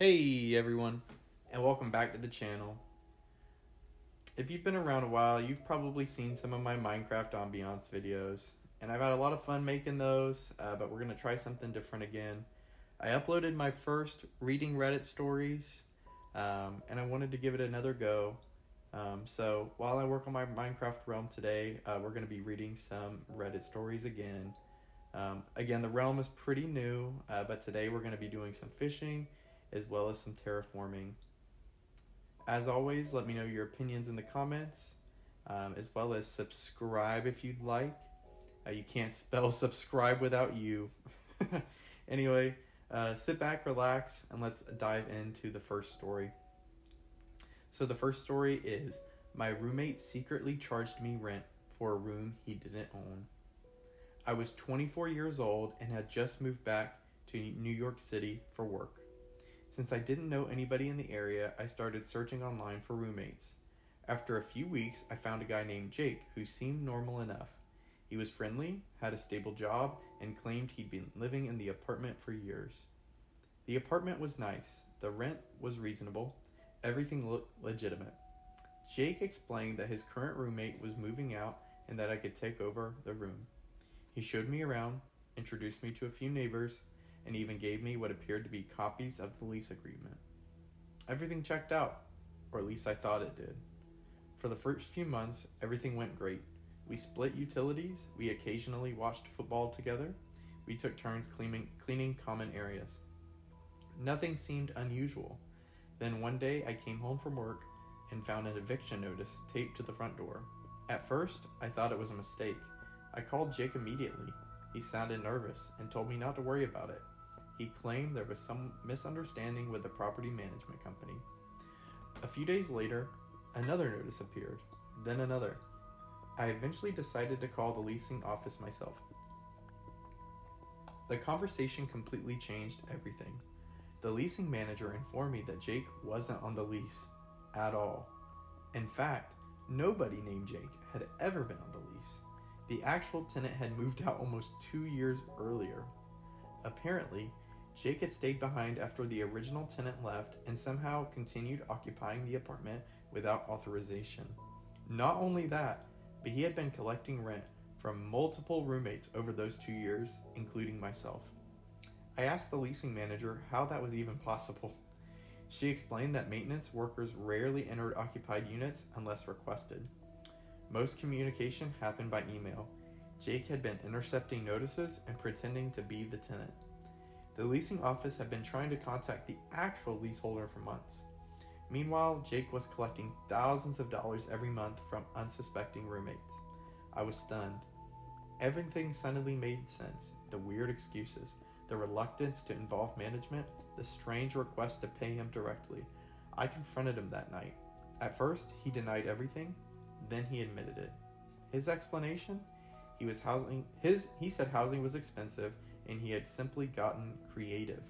Hey everyone, and welcome back to the channel. If you've been around a while, you've probably seen some of my Minecraft ambiance videos, and I've had a lot of fun making those, but we're going to try something different again. I uploaded my first reading Reddit stories, and I wanted to give it another go. So while I work on my Minecraft realm today, we're going to be reading some Reddit stories again. Again, the realm is pretty new, but today we're going to be doing some fishing as well as some terraforming. As always, let me know your opinions in the comments, as well as subscribe if you'd like. You can't spell subscribe without you. Anyway, sit back, relax, and let's dive into the first story. So the first story is, my roommate secretly charged me rent for a room he didn't own. I was 24 years old and had just moved back to New York City for work. Since I didn't know anybody in the area, I started searching online for roommates. After a few weeks, I found a guy named Jake who seemed normal enough. He was friendly, had a stable job, and claimed he'd been living in the apartment for years. The apartment was nice, the rent was reasonable, everything looked legitimate. Jake explained that his current roommate was moving out and that I could take over the room. He showed me around, introduced me to a few neighbors, and even gave me what appeared to be copies of the lease agreement. Everything checked out, or at least I thought it did. For the first few months, everything went great. We split utilities, we occasionally watched football together, we took turns cleaning common areas. Nothing seemed unusual. Then one day I came home from work and found an eviction notice taped to the front door. At first, I thought it was a mistake. I called Jake immediately. He sounded nervous and told me not to worry about it. He claimed there was some misunderstanding with the property management company. A few days later, another notice appeared, then another. I eventually decided to call the leasing office myself. The conversation completely changed everything. The leasing manager informed me that Jake wasn't on the lease at all. In fact, nobody named Jake had ever been on the lease. The actual tenant had moved out almost 2 years earlier. Apparently, Jake had stayed behind after the original tenant left and somehow continued occupying the apartment without authorization. Not only that, but he had been collecting rent from multiple roommates over those 2 years, including myself. I asked the leasing manager how that was even possible. She explained that maintenance workers rarely entered occupied units unless requested. Most communication happened by email. Jake had been intercepting notices and pretending to be the tenant. The leasing office had been trying to contact the actual leaseholder for months. Meanwhile, Jake was collecting thousands of dollars every month from unsuspecting roommates. I was stunned. Everything suddenly made sense. The weird excuses, the reluctance to involve management, the strange request to pay him directly. I confronted him that night. At first, he denied everything, then he admitted it. His explanation? He said housing was expensive and he had simply gotten creative.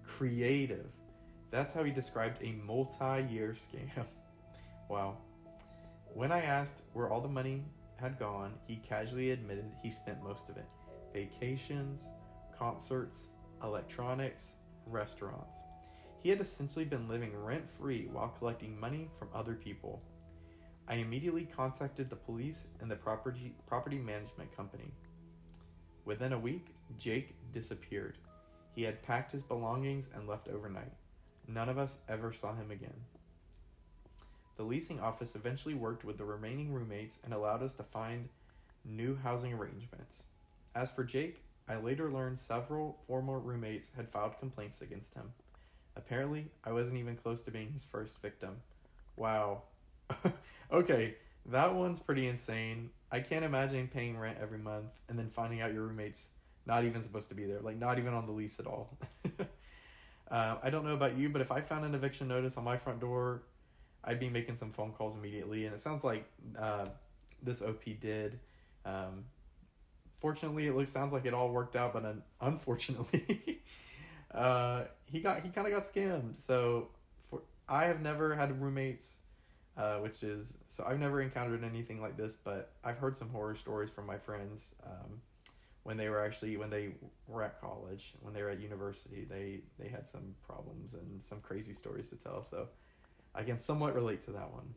Creative. That's how he described a multi-year scam. Wow. When I asked where all the money had gone, he casually admitted he spent most of it. Vacations, concerts, electronics, restaurants. He had essentially been living rent-free while collecting money from other people. I immediately contacted the police and the property management company. Within a week, Jake disappeared. He had packed his belongings and left overnight. None of us ever saw him again. The leasing office eventually worked with the remaining roommates and allowed us to find new housing arrangements. As for Jake, I later learned several former roommates had filed complaints against him. Apparently, I wasn't even close to being his first victim. Wow. Okay, that one's pretty insane. I can't imagine paying rent every month and then finding out your roommate's not even supposed to be there, like not even on the lease at all. I don't know about you, but if I found an eviction notice on my front door, I'd be making some phone calls immediately, and it sounds like this OP did. Fortunately, sounds like it all worked out, but unfortunately, he kind of got scammed. So I have never had roommates. I've never encountered anything like this, but I've heard some horror stories from my friends when they were at college, when they were at university, they had some problems and some crazy stories to tell. So I can somewhat relate to that one.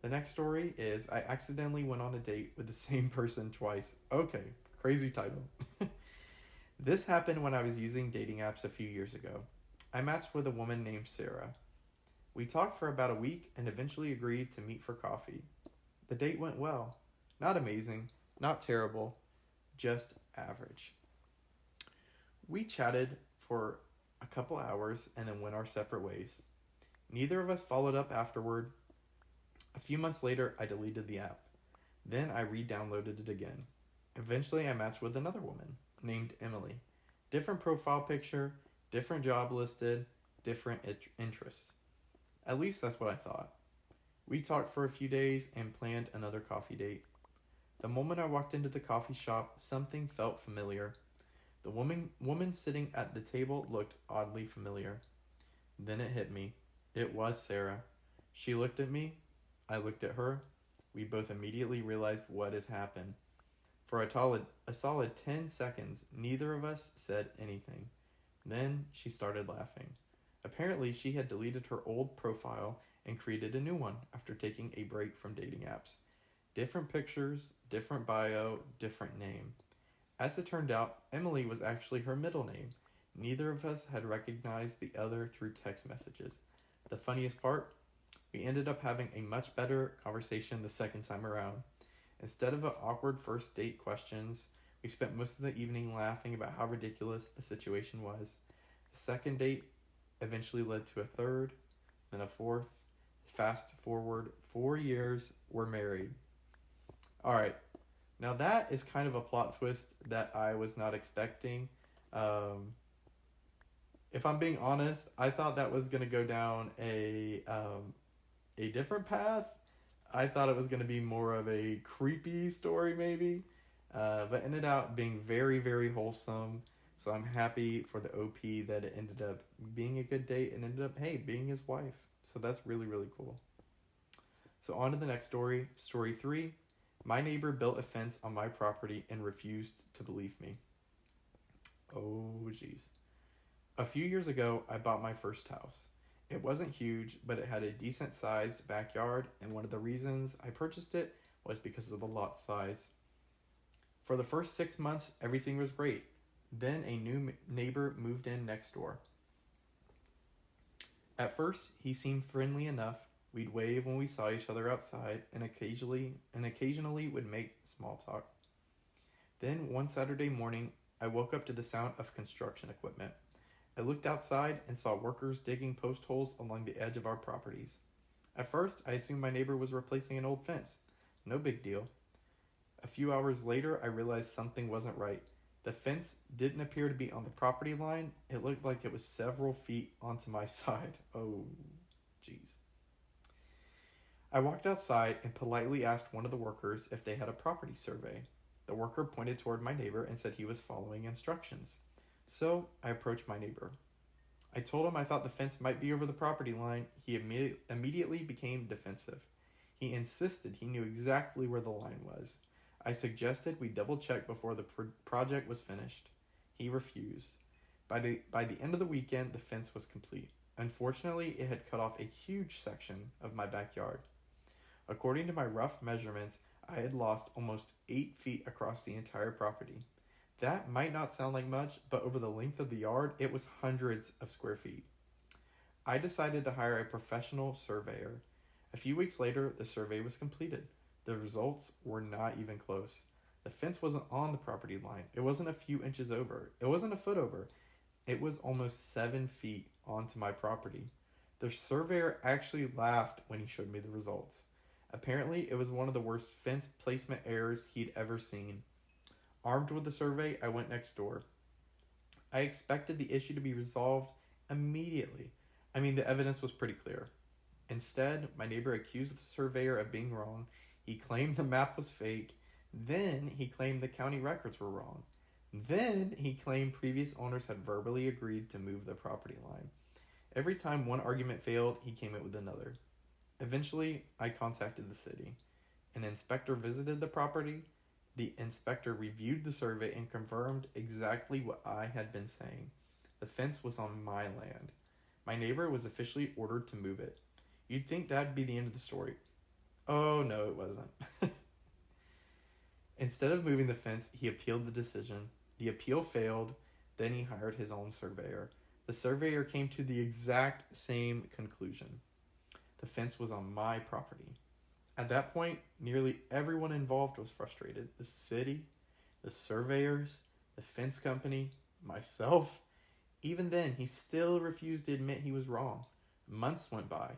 The next story is I accidentally went on a date with the same person twice. Okay, crazy title. This happened when I was using dating apps a few years ago. I matched with a woman named Sarah. We talked for about a week and eventually agreed to meet for coffee. The date went well. Not amazing, not terrible, just average. We chatted for a couple hours and then went our separate ways. Neither of us followed up afterward. A few months later, I deleted the app. Then I re-downloaded it again. Eventually, I matched with another woman named Emily. Different profile picture, different job listed, different interests. At least that's what I thought. We talked for a few days and planned another coffee date. The moment I walked into the coffee shop, something felt familiar. The woman sitting at the table looked oddly familiar. Then it hit me. It was Sarah. She looked at me. I looked at her. We both immediately realized what had happened. For a solid 10 seconds, neither of us said anything. Then she started laughing. Apparently, she had deleted her old profile and created a new one after taking a break from dating apps. Different pictures, different bio, different name. As it turned out, Emily was actually her middle name. Neither of us had recognized the other through text messages. The funniest part? We ended up having a much better conversation the second time around. Instead of awkward first date questions, we spent most of the evening laughing about how ridiculous the situation was. The second date eventually led to a third, then a fourth. Fast forward 4 years, we're married. Alright, now that is kind of a plot twist that I was not expecting. If I'm being honest, I thought that was going to go down a different path. I thought it was going to be more of a creepy story maybe, but ended up being very, very wholesome. So I'm happy for the OP that it ended up being a good date and ended up, hey, being his wife. So that's really, really cool. So on to the next story. Story 3. My neighbor built a fence on my property and refused to believe me. Oh, geez. A few years ago, I bought my first house. It wasn't huge, but it had a decent-sized backyard, and one of the reasons I purchased it was because of the lot size. For the first 6 months, everything was great. Then a new neighbor moved in next door. At first, he seemed friendly enough. We'd wave when we saw each other outside, and occasionally would make small talk. Then, one Saturday morning, I woke up to the sound of construction equipment. I looked outside and saw workers digging post holes along the edge of our properties. At first, I assumed my neighbor was replacing an old fence. No big deal. A few hours later, I realized something wasn't right. The fence didn't appear to be on the property line. It looked like it was several feet onto my side. Oh, jeez. I walked outside and politely asked one of the workers if they had a property survey. The worker pointed toward my neighbor and said he was following instructions. So I approached my neighbor. I told him I thought the fence might be over the property line. He immediately became defensive. He insisted he knew exactly where the line was. I suggested we double check before the project was finished. He refused. By the end of the weekend, the fence was complete. Unfortunately, it had cut off a huge section of my backyard. According to my rough measurements, I had lost almost 8 feet across the entire property. That might not sound like much, but over the length of the yard, it was hundreds of square feet. I decided to hire a professional surveyor. A few weeks later, the survey was completed. The results were not even close. The fence wasn't on the property line. It wasn't a few inches over. It wasn't a foot over. It was almost 7 feet onto my property. The surveyor actually laughed when he showed me the results. Apparently, it was one of the worst fence placement errors he'd ever seen. Armed with the survey, I went next door. I expected the issue to be resolved immediately. I mean, the evidence was pretty clear. Instead, my neighbor accused the surveyor of being wrong. He claimed the map was fake. Then he claimed the county records were wrong. Then he claimed previous owners had verbally agreed to move the property line. Every time one argument failed, he came in with another. Eventually, I contacted the city. An inspector visited the property. The inspector reviewed the survey and confirmed exactly what I had been saying. The fence was on my land. My neighbor was officially ordered to move it. You'd think that'd be the end of the story. Oh, no, it wasn't. Instead of moving the fence, he appealed the decision. The appeal failed. Then he hired his own surveyor. The surveyor came to the exact same conclusion. The fence was on my property. At that point, nearly everyone involved was frustrated. The city, the surveyors, the fence company, myself. Even then, he still refused to admit he was wrong. Months went by.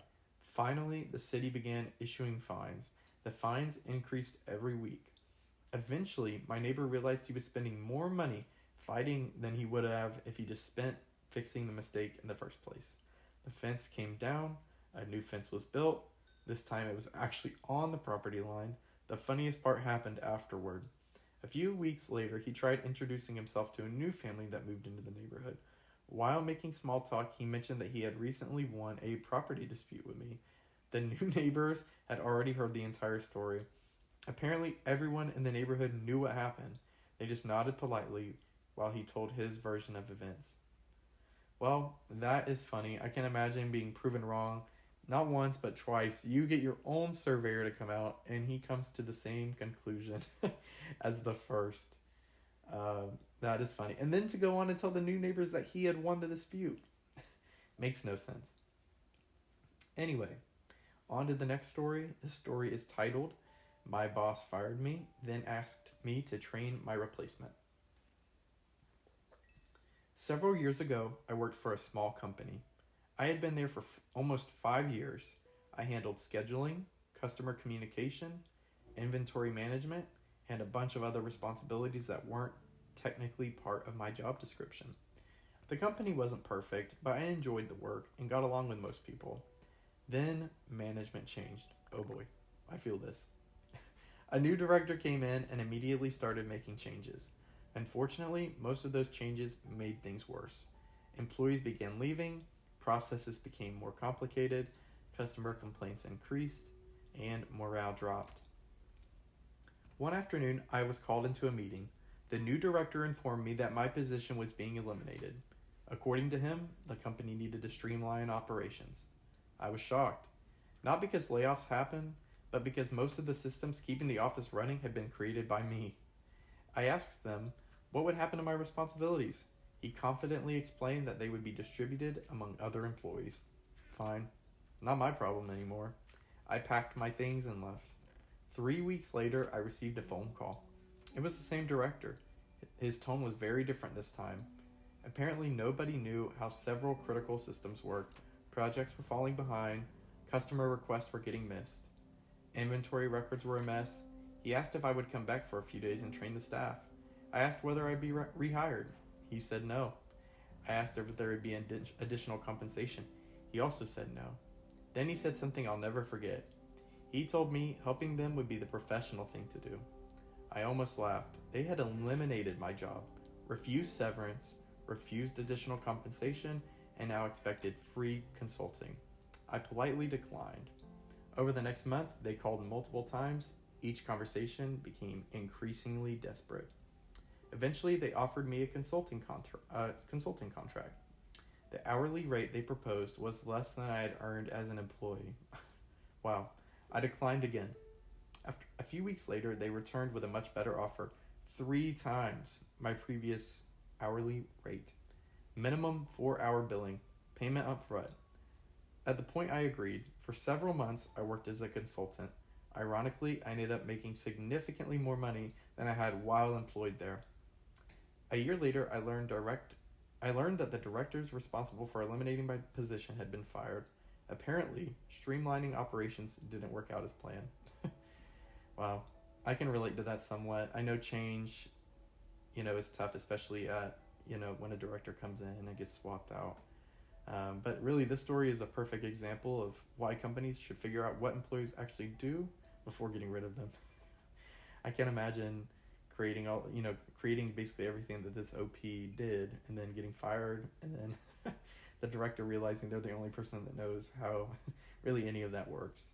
Finally, the city began issuing fines. The fines increased every week. Eventually, my neighbor realized he was spending more money fighting than he would have if he just spent fixing the mistake in the first place. The fence came down. A new fence was built. This time it was actually on the property line. The funniest part happened afterward. A few weeks later, he tried introducing himself to a new family that moved into the neighborhood. While making small talk, he mentioned that he had recently won a property dispute with me. The new neighbors had already heard the entire story. Apparently, everyone in the neighborhood knew what happened. They just nodded politely while he told his version of events. Well, that is funny. I can imagine being proven wrong, not once, but twice. You get your own surveyor to come out, and he comes to the same conclusion as the first. That is funny. And then to go on and tell the new neighbors that he had won the dispute. Makes no sense. Anyway, on to the next story. This story is titled, My Boss Fired Me, Then Asked Me to Train My Replacement. Several years ago, I worked for a small company. I had been there for almost 5 years. I handled scheduling, customer communication, inventory management, and a bunch of other responsibilities that weren't technically part of my job description. The company wasn't perfect, but I enjoyed the work and got along with most people. Then management changed. Oh boy, I feel this. A new director came in and immediately started making changes. Unfortunately, most of those changes made things worse. Employees began leaving, processes became more complicated, customer complaints increased, and morale dropped. One afternoon, I was called into a meeting. The new director informed me that my position was being eliminated. According to him, the company needed to streamline operations. I was shocked. Not because layoffs happened, but because most of the systems keeping the office running had been created by me. I asked them what would happen to my responsibilities. He confidently explained that they would be distributed among other employees. Fine. Not my problem anymore. I packed my things and left. 3 weeks later, I received a phone call. It was the same director. His tone was very different this time. Apparently, nobody knew how several critical systems worked. Projects were falling behind. Customer requests were getting missed. Inventory records were a mess. He asked if I would come back for a few days and train the staff. I asked whether I'd be rehired. He said no. I asked if there would be additional compensation. He also said no. Then he said something I'll never forget. He told me helping them would be the professional thing to do. I almost laughed. They had eliminated my job, refused severance, refused additional compensation, and now expected free consulting. I politely declined. Over the next month, they called multiple times. Each conversation became increasingly desperate. Eventually, they offered me a consulting contract. The hourly rate they proposed was less than I had earned as an employee. Wow. I declined again. After a few weeks later, they returned with a much better offer, 3 times my previous hourly rate. Minimum 4-hour billing, payment up front. At the point I agreed, for several months I worked as a consultant. Ironically, I ended up making significantly more money than I had while employed there. A year later, I learned that the directors responsible for eliminating my position had been fired. Apparently, streamlining operations didn't work out as planned. Wow, I can relate to that somewhat. I know change, is tough, especially when a director comes in and gets swapped out. But really, this story is a perfect example of why companies should figure out what employees actually do before getting rid of them. I can't imagine creating basically everything that this OP did and then getting fired, and then the director realizing they're the only person that knows how really any of that works.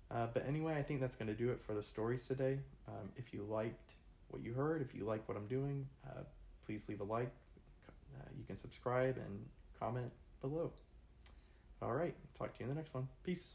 But anyway, I think that's going to do it for the stories today. If you liked what you heard, if you like what I'm doing, please leave a like. You can subscribe and comment below. All right. Talk to you in the next one. Peace.